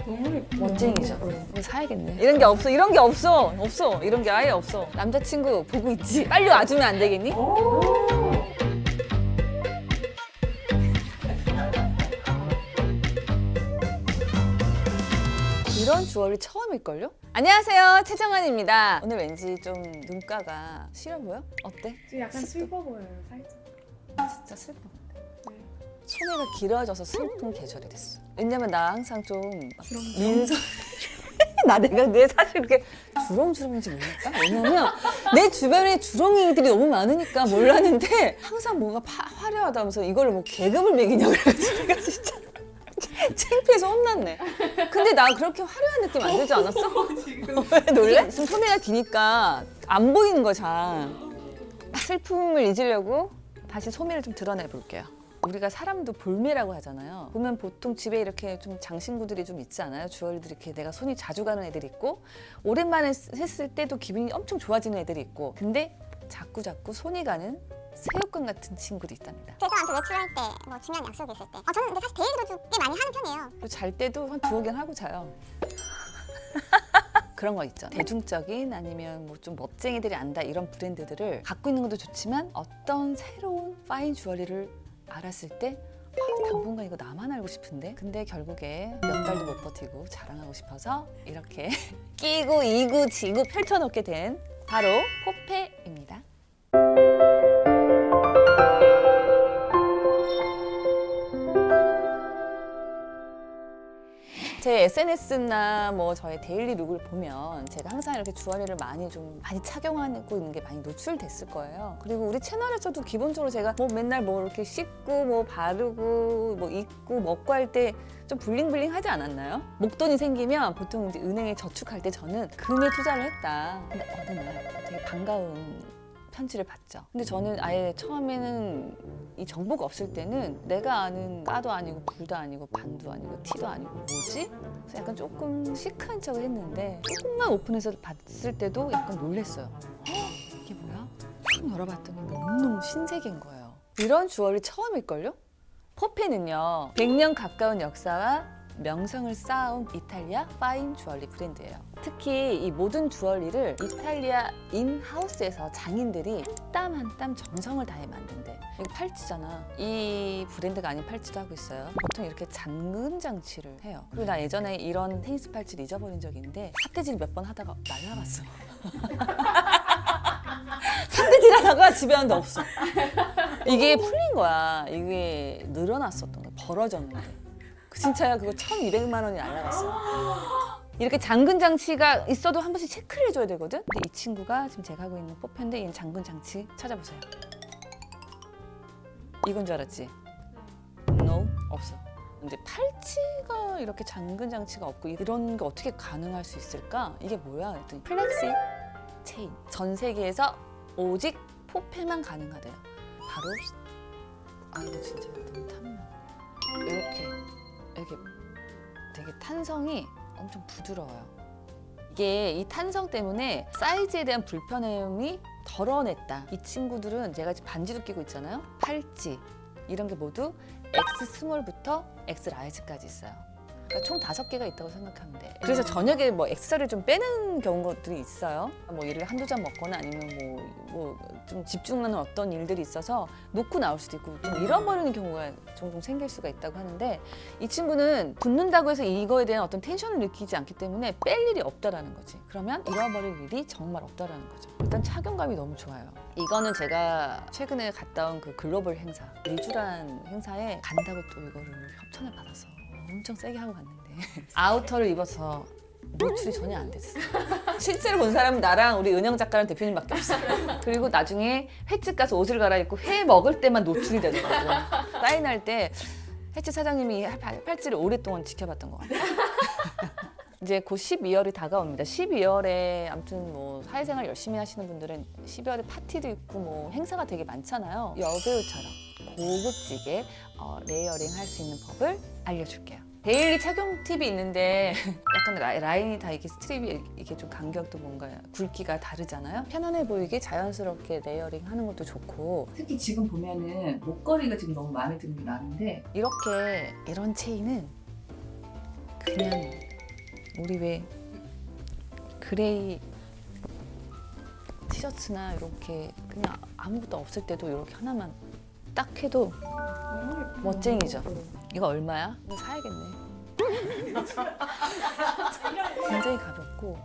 너무 예뻐요. 멋쟁이죠. 우리 사야겠네. 이런 게 없어. 이런 게 없어. 없어. 이런 게 아예 없어. 남자친구 보고 있지. 빨리 와주면 안 되겠니? 이런 주얼리 처음일걸요? 안녕하세요. 최정환입니다. 오늘 왠지 좀 눈가가 싫어 보여? 어때? 지금 약간 슬퍼 보여요, 살짝. 진짜 슬퍼. 네. 소매가 길어져서 슬픈 계절이 됐어. 왜냐면 나 항상 좀 그럼 민소 내가 사실 그렇게 주렁주렁인지 몰랐다. 왜냐면 내 주변에 주렁이들이 너무 많으니까 몰랐는데 항상 뭔가 화려하다면서 이걸 뭐 계급을 매기냐고 그래가지고 내가 진짜 창피해서 혼났네. 근데 나 그렇게 화려한 느낌 안 들지 않았어? 왜 놀래? 지금 소매가 기니까 안 보이는 거 잘. 슬픔을 잊으려고 다시 소매를 좀 드러내 볼게요. 우리가 사람도 볼매라고 하잖아요. 보면 보통 집에 이렇게 좀 장신구들이 좀 있지 않아요? 주얼리들이 이렇게 내가 손이 자주 가는 애들이 있고 오랜만에 했을 때도 기분이 엄청 좋아지는 애들이 있고 근데 자꾸 손이 가는 새우깡 같은 친구도 있답니다. 그래서 아무튼 외출할 때, 뭐 중요한 약속이 있을 때 저는 근데 사실 데일리도 꽤 많이 하는 편이에요. 그리고 잘 때도 한 두어 개는 하고 자요. 그런 거 있죠. 대중적인 아니면 뭐 좀 멋쟁이들이 안다 이런 브랜드들을 갖고 있는 것도 좋지만 어떤 새로운 파인 주얼리를 알았을 때 당분간 이거 나만 알고 싶은데 근데 결국에 몇 달도 못 버티고 자랑하고 싶어서 이렇게 끼고 이고 지고 펼쳐놓게 된 바로 포페입니다. 제 SNS나 뭐 저의 데일리 룩을 보면 제가 항상 이렇게 주얼리를 많이 착용하고 있는 게 많이 노출됐을 거예요. 그리고 우리 채널에서도 기본적으로 제가 뭐 맨날 뭐 이렇게 씻고 뭐 바르고 뭐 입고 먹고 할 때 좀 블링블링 하지 않았나요? 목돈이 생기면 보통 이제 은행에 저축할 때 저는 금에 투자를 했다. 근데 어느 날 되게 반가운 편지를 받죠. 근데 저는 아예 처음에는 이 정보가 없을 때는 내가 아는 까도 아니고 불도 아니고 반도 아니고 티도 아니고 뭐지? 그래서 약간 조금 시크한 척을 했는데 조금만 오픈해서 봤을 때도 약간 놀랬어요. 이게 뭐야? 탁 열어봤더니 너무너무 신세계인 거예요. 이런 주얼리 처음일걸요? 포페는요 100년 가까운 역사와 명성을 쌓아온 이탈리아 파인 주얼리 브랜드예요. 특히 이 모든 주얼리를 이탈리아 인하우스에서 장인들이 땀 한 땀 정성을 다해 만든대. 이거 팔찌잖아. 이 브랜드가 아닌 팔찌도 하고 있어요. 보통 이렇게 잠금 장치를 해요. 그리고 나 예전에 이런 테니스 팔찌를 잊어버린 적이 있는데 삿대질 몇 번 하다가 날라갔어. 삿대질 하다가 집에 왔는데 없어. 이게 풀린 거야. 이게 늘어났었던 거야. 벌어졌는데. 진짜야 그거 1,200만 원이 날라갔어. 이렇게 잠근 장치가 있어도 한 번씩 체크를 해줘야 되거든. 근데 이 친구가 지금 제가 하고 있는 포페인데 얘는 잠근 장치 찾아보세요. 이건 줄 알았지? No, 없어. 근데 팔찌가 이렇게 잠근 장치가 없고 이런 게 어떻게 가능할 수 있을까? 이게 뭐야? 그랬더니 플렉시 체인. 전 세계에서 오직 포페만 가능하대요. 바로 이거 진짜 너무 탐나. 이렇게 되게 탄성이 엄청 부드러워요. 이게 이 탄성 때문에 사이즈에 대한 불편함이 덜어냈다. 이 친구들은 제가 지금 반지도 끼고 있잖아요. 팔찌 이런 게 모두 X 스몰부터 X 라이즈까지 있어요. 그러니까 총 5개가 있다고 생각하면 돼. 그래서 저녁에 뭐 액세서리를 좀 빼는 경우들이 있어요. 뭐 예를 한두 잔 먹거나 아니면 뭐 좀 집중하는 어떤 일들이 있어서 놓고 나올 수도 있고 좀 잃어버리는 경우가 종종 생길 수가 있다고 하는데 이 친구는 붙는다고 해서 이거에 대한 어떤 텐션을 느끼지 않기 때문에 뺄 일이 없다라는 거지. 그러면 잃어버릴 일이 정말 없다라는 거죠. 일단 착용감이 너무 좋아요. 이거는 제가 최근에 갔다 온 그 글로벌 행사, 리쥬란 행사에 간다고 또 이거를 협찬을 받아서 엄청 세게 하고 갔는데 아우터를 입어서 노출이 전혀 안 됐어. 실제로 본 사람은 나랑 우리 은영 작가랑 대표님밖에 없어. 그리고 나중에 횟집 가서 옷을 갈아입고 회 먹을 때만 노출이 되더라고. 사인할 때 횟집 사장님이 팔찌를 오랫동안 지켜봤던 것 같아요. 이제 곧 12월이 다가옵니다. 12월에 아무튼 뭐 사회생활 열심히 하시는 분들은 12월에 파티도 있고 뭐 행사가 되게 많잖아요. 여배우처럼 고급지게 레이어링 할 수 있는 법을 알려줄게요. 데일리 착용 팁이 있는데 약간 라인이 다 이렇게 스트립이 이게 좀 간격도 뭔가 굵기가 다르잖아요. 편안해 보이게 자연스럽게 레이어링 하는 것도 좋고 특히 지금 보면은 목걸이가 지금 너무 마음에 드는 게 많은데 이렇게 이런 체인은 그냥 우리 왜 그레이 티셔츠나 이렇게 그냥 아무것도 없을 때도 이렇게 하나만 딱 해도 멋쟁이죠. 이거 얼마야? 이거 사야겠네. 굉장히 가볍고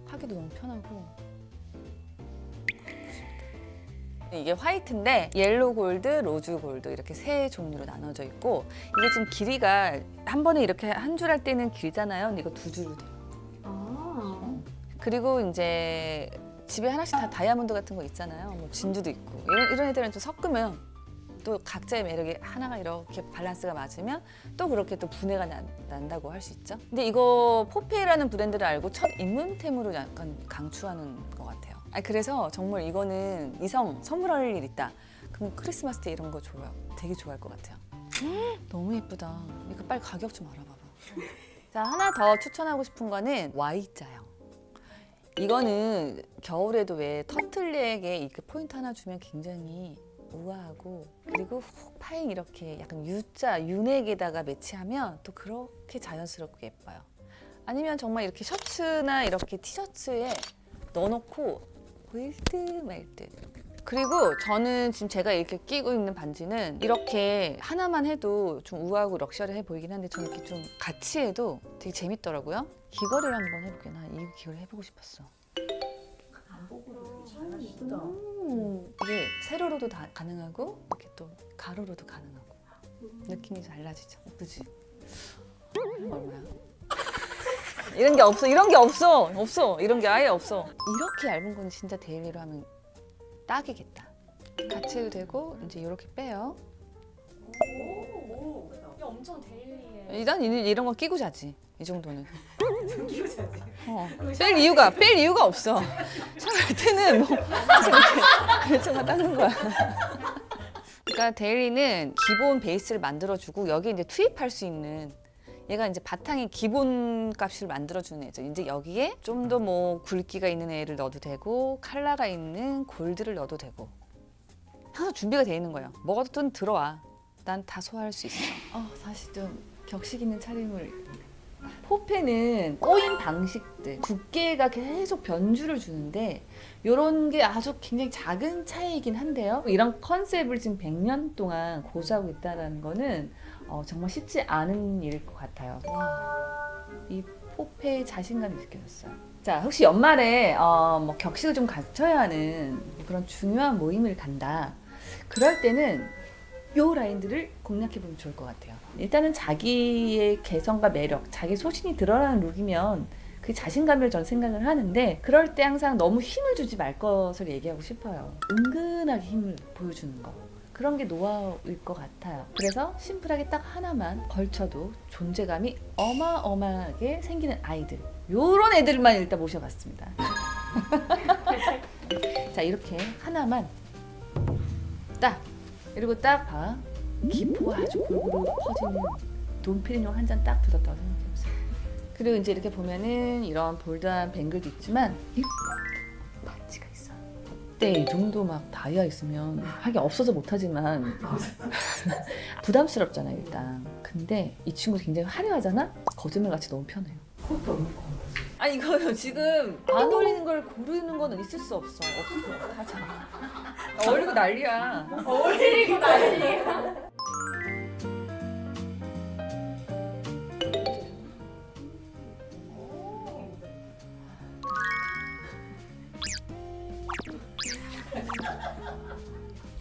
하기도 너무 편하고. 이게 화이트인데 옐로우 골드, 로즈 골드 이렇게 세 종류로 나눠져 있고 이게 지금 길이가 한 번에 이렇게 한 줄 할 때는 길잖아요. 근데 이거 두 줄로 돼요. 그리고 이제 집에 하나씩 다 다이아몬드 같은 거 있잖아요. 뭐 진주도 있고 이런 애들은 좀 섞으면 또 각자의 매력이 하나가 이렇게 밸런스가 맞으면 또 그렇게 또 분해가 난다고 할 수 있죠. 근데 이거 포페라는 브랜드를 알고 첫 입문템으로 약간 강추하는 것 같아요. 그래서 정말 이거는 이성 선물할 일 있다. 그럼 크리스마스 때 이런 거 줘요. 되게 좋아할 것 같아요. 너무 예쁘다. 이거 빨리 가격 좀 알아봐봐. 자, 하나 더 추천하고 싶은 거는 Y자요. 이거는 겨울에도 왜 터틀넥에 이렇게 포인트 하나 주면 굉장히 우아하고 그리고 훅 파인 이렇게 약간 U자, U넥에다가 매치하면 또 그렇게 자연스럽고 예뻐요. 아니면 정말 이렇게 셔츠나 이렇게 티셔츠에 넣어놓고 보일 듯 말 듯. 그리고 저는 지금 제가 이렇게 끼고 있는 반지는 이렇게 하나만 해도 좀 우아하고 럭셔리해 보이긴 한데 저는 이렇게 좀 같이 해도 되게 재밌더라고요. 귀걸이를 한번 해볼게요. 나 이 귀걸이 해보고 싶었어. 안 보고도 되게 잘하시다. 이게 세로로도 다 가능하고 이렇게 또 가로로도 가능하고 느낌이 달라지죠. 예쁘지? 얼마야? 이런 게 없어. 이런 게 없어. 없어. 이런 게 아예 없어. 이렇게 얇은 거는 진짜 데일리로 하면 딱이겠다. 같이 해도 되고 이제 이렇게 빼요. 오, 이게 엄청 데일리해. 일단 이런 거 끼고 자지. 이 정도는. 뺄 이유가 없어. 샤워할 때는 뭐 이렇게 닦는 거야. 그러니까 데일리는 기본 베이스를 만들어주고 여기 이제 투입할 수 있는 얘가 이제 바탕이 기본 값을 만들어주는 애죠. 이제 여기에 좀 더 뭐 굵기가 있는 애를 넣어도 되고 컬러가 있는 골드를 넣어도 되고 항상 준비가 돼 있는 거예요. 뭐가든 들어와. 난 다 소화할 수 있어. 사실 좀 격식 있는 차림을. 포페는 꼬인 방식들, 두께가 계속 변주를 주는데 이런 게 아주 굉장히 작은 차이이긴 한데요. 이런 컨셉을 지금 100년 동안 고수하고 있다는 거는 정말 쉽지 않은 일일 것 같아요. 이 포페의 자신감이 느껴졌어요. 자, 혹시 연말에 뭐 격식을 좀 갖춰야 하는 그런 중요한 모임을 간다. 그럴 때는 요 라인들을 공략해보면 좋을 것 같아요. 일단은 자기의 개성과 매력, 자기 소신이 드러나는 룩이면 그 자신감을 전 생각을 하는데 그럴 때 항상 너무 힘을 주지 말 것을 얘기하고 싶어요. 은근하게 힘을 보여주는 거. 그런 게 노하우일 것 같아요. 그래서 심플하게 딱 하나만 걸쳐도 존재감이 어마어마하게 생기는 아이들. 요런 애들만 일단 모셔봤습니다. 자, 이렇게 하나만 딱 그리고 딱 봐. 기포가 아주 골고루 퍼지는 돈피리뇽 한 잔 딱 들었다고 생각해보세요. 그리고 이제 이렇게 보면은 이런 볼드한 뱅글도 있지만 이 반지가 있어. 그때 이 정도 막 다이아 있으면 하긴 없어서 못하지만 부담스럽잖아요 일단. 근데 이 친구 굉장히 화려하잖아? 거짓말같이 너무 편해요. 그것도 없는 거. 아니 이거 지금 안 어울리는 걸 고르는 거는 있을 수 없어. 없어. 다 잖아. 어울리고 난리야. 어울리고 난리야.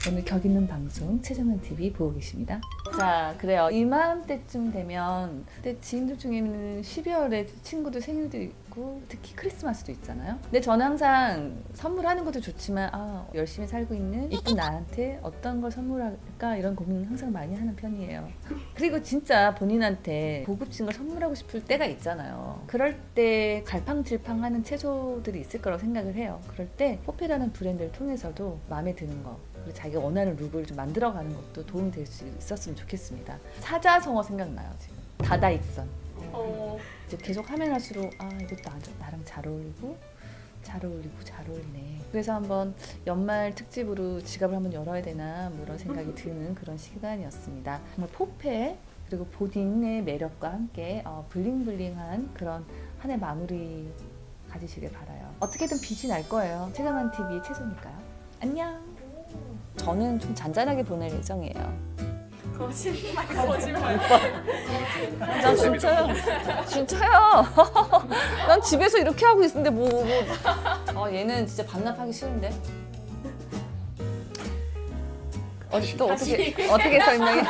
오늘 격 있는 방송 최정은 TV 보고 계십니다. 자, 그래요. 이맘때쯤 되면 그때 지인들 중에는 12월에 친구들 생일도 있고 특히 크리스마스도 있잖아요. 근데 저는 항상 선물하는 것도 좋지만 열심히 살고 있는 이쁜 나한테 어떤 걸 선물할까 이런 고민을 항상 많이 하는 편이에요. 그리고 진짜 본인한테 고급진 걸 선물하고 싶을 때가 있잖아요. 그럴 때 갈팡질팡하는 채소들이 있을 거라고 생각을 해요. 그럴 때 포페라는 브랜드를 통해서도 마음에 드는 거 그리고 자기가 원하는 룩을 좀 만들어가는 것도 도움이 될 수 있었으면 좋겠습니다. 사자성어 생각나요 지금. 다다익선. 이제 계속 하면 할수록 이것도 나랑 잘 어울리고 잘 어울리네. 그래서 한번 연말 특집으로 지갑을 한번 열어야 되나 뭐 이런 생각이 드는 그런 시간이었습니다. 정말 포페 그리고 본인의 매력과 함께 블링블링한 그런 한 해 마무리 가지시길 바라요. 어떻게든 빛이 날 거예요. 최정한 TV의 채소니까요. 안녕. 저는 좀 잔잔하게 보낼 예정이에요. 거짓말 거짓말. 난 진짜요. 진짜요. 난 집에서 이렇게 하고 있는데 얘는 진짜 반납하기 싫은데. 또 어떻게 설명해?